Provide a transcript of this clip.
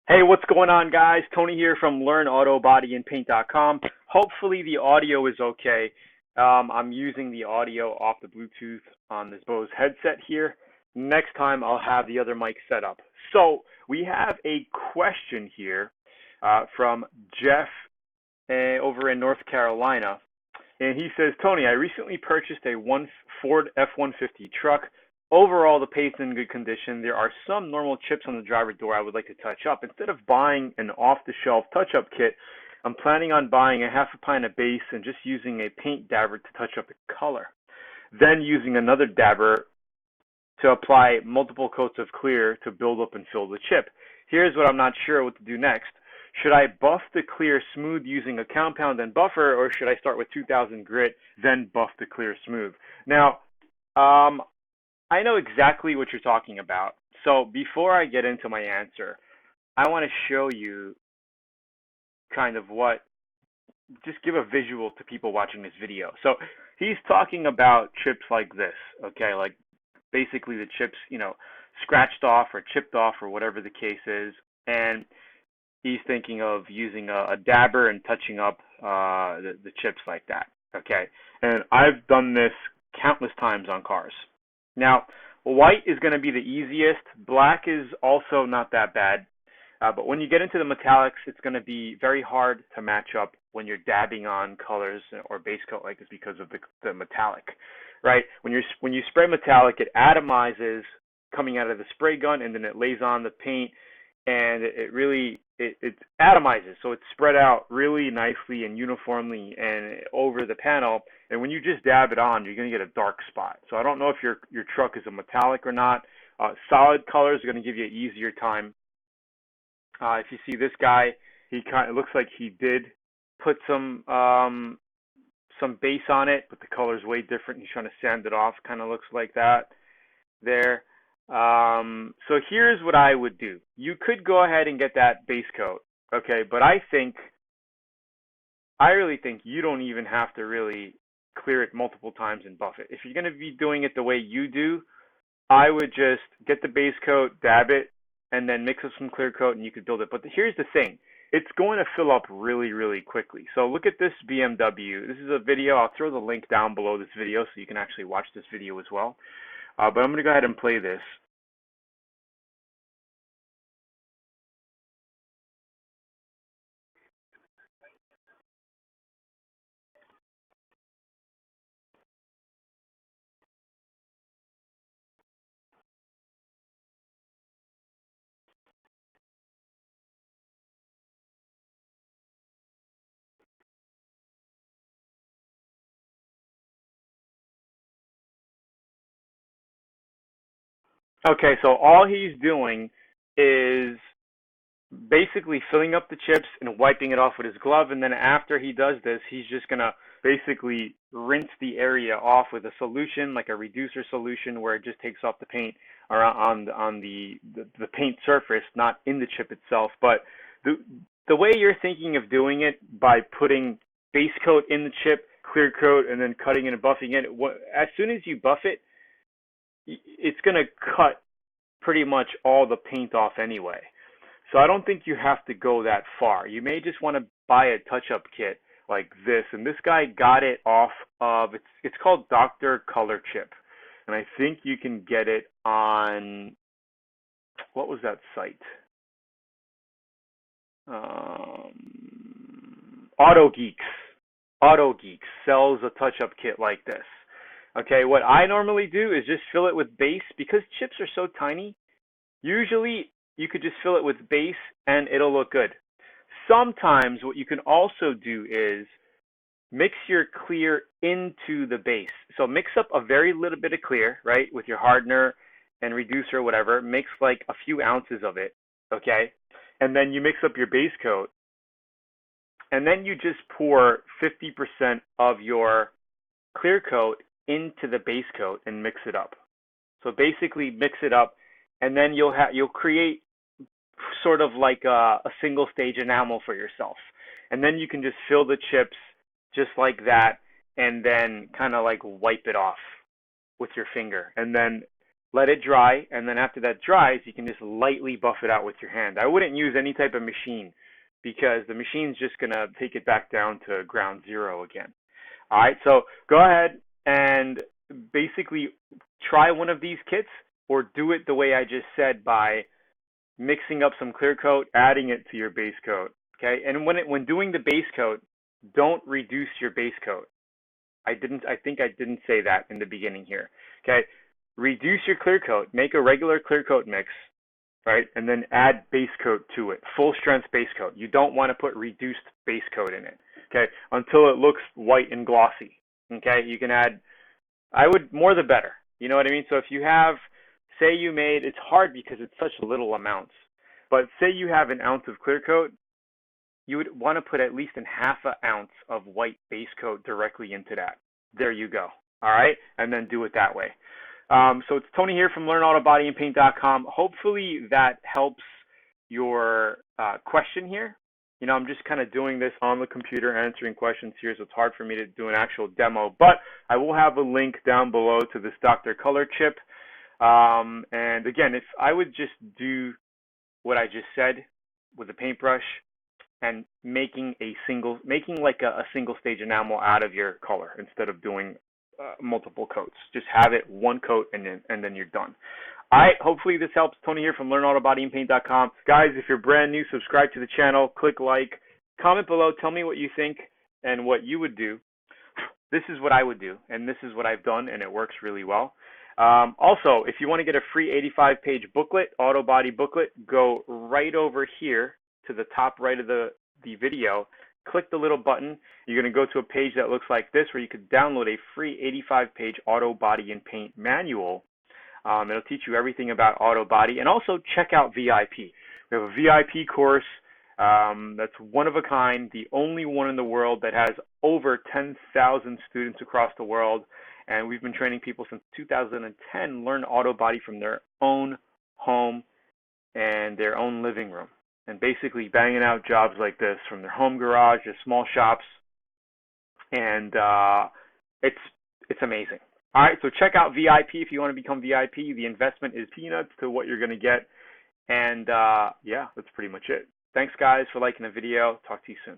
Hey, what's going on, guys? Tony here from LearnAutoBodyAndPaint.com. Hopefully the audio is okay. I'm using the audio off the Bluetooth on this Bose headset here. Next time I'll have the other mic set up. So we have a question here from Jeff over in North Carolina. And he says, Tony, I recently purchased a Ford F-150 truck. Overall, the paint's in good condition. There are some normal chips on the driver door I would like to touch up. Instead of buying an off-the-shelf touch-up kit, I'm planning on buying a half a pint of base and just using a paint dabber to touch up the color. Then using another dabber to apply multiple coats of clear to build up and fill the chip. Here's what I'm not sure what to do next. Should I buff the clear smooth using a compound and buffer, or should I start with 2000 grit, then buff the clear smooth? Now, I know exactly what you're talking about. So before I get into my answer, I want to show you kind of just give a visual to people watching this video. So he's talking about chips like this, okay? Like basically the chips, scratched off or chipped off or whatever the case is. And he's thinking of using a dabber and touching up the chips like that, okay? And I've done this countless times on cars. Now, white is going to be the easiest. Black is also not that bad. But when you get into the metallics, it's going to be very hard to match up when you're dabbing on colors or base coat like this because of the metallic, right? When you spray metallic, it atomizes coming out of the spray gun, and then it lays on the paint, and it atomizes, so it's spread out really nicely and uniformly and over the panel. And when you just dab it on, you're going to get a dark spot. So I don't know if your truck is a metallic or not. Solid colors are going to give you an easier time. If you see this guy, it looks like he did put some base on it, but the color's way different. He's trying to sand it off. Kind of looks like that there. So here's what I would do. You could go ahead and get that base coat, okay? But I really think you don't even have to really clear it multiple times and buff it. If you're going to be doing it the way you do, I would just get the base coat, dab it, and then mix up some clear coat, and you could build it. But here's the thing. It's going to fill up really, really quickly. So look at this BMW. This is a video. I'll throw the link down below this video so you can actually watch this video as well. But I'm going to go ahead and play this. Okay, so all he's doing is basically filling up the chips and wiping it off with his glove, and then after he does this, he's just gonna basically rinse the area off with a solution, like a reducer solution, where it just takes off the paint on the paint surface, not in the chip itself. But the way you're thinking of doing it, by putting base coat in the chip, clear coat, and then cutting it and buffing it, as soon as you buff it, it's gonna cut pretty much all the paint off anyway. So I don't think you have to go that far. You may just want to buy a touch-up kit like this. And this guy got it off of, it's called Dr. Color Chip. And I think you can get it on, what was that site? AutoGeeks. AutoGeeks sells a touch-up kit like this. Okay, what I normally do is just fill it with base. Because chips are so tiny, usually you could just fill it with base and it'll look good. Sometimes what you can also do is mix your clear into the base. So mix up a very little bit of clear, right, with your hardener and reducer or whatever. Mix like a few ounces of it, okay? And then you mix up your base coat. And then you just pour 50% of your clear coat into the base coat and mix it up. So basically mix it up, and then you'll create sort of like a single stage enamel for yourself. And then you can just fill the chips just like that, and then kind of like wipe it off with your finger. And then let it dry, and then after that dries, you can just lightly buff it out with your hand. I wouldn't use any type of machine because the machine's just going to take it back down to ground zero again. All right, so go ahead and basically try one of these kits or do it the way I just said by mixing up some clear coat, adding it to your base coat. Okay, and when doing the base coat, don't reduce your base coat. I think I didn't say that in the beginning here. Okay, reduce your clear coat, make a regular clear coat mix, right, and then add base coat to it, full strength base coat. You don't want to put reduced base coat in it, okay, until it looks white and glossy. Okay, you can add, I would, more the better. You know what I mean? So if you have, say you made, it's hard because it's such little amounts, but say you have an ounce of clear coat, you would want to put at least in half an ounce of white base coat directly into that. There you go. All right, and then do it that way. So it's Tony here from LearnAutoBodyAndPaint.com. Hopefully that helps your question here. You know, I'm just kind of doing this on the computer, answering questions here, so it's hard for me to do an actual demo. But I will have a link down below to this Dr. Color chip. And again, if I would just do what I just said with a paintbrush and making like a single stage enamel out of your color instead of doing multiple coats. Just have it one coat and then you're done. All right, hopefully this helps. Tony here from LearnAutoBodyAndPaint.com. Guys, if you're brand new, subscribe to the channel, click like, comment below, tell me what you think and what you would do. This is what I would do, and this is what I've done, and it works really well. Also, if you want to get a free 85-page booklet, Auto Body booklet, go right over here to the top right of the video. Click the little button. You're going to go to a page that looks like this where you could download a free 85-page Auto Body and Paint manual. It'll teach you everything about auto body, and also check out VIP. We have a VIP course that's one of a kind, the only one in the world that has over 10,000 students across the world, and we've been training people since 2010 learn auto body from their own home and their own living room, and basically banging out jobs like this from their home garage to small shops, and it's amazing. All right, so check out VIP if you want to become VIP. The investment is peanuts to what you're going to get, and yeah, that's pretty much it. Thanks, guys, for liking the video. Talk to you soon.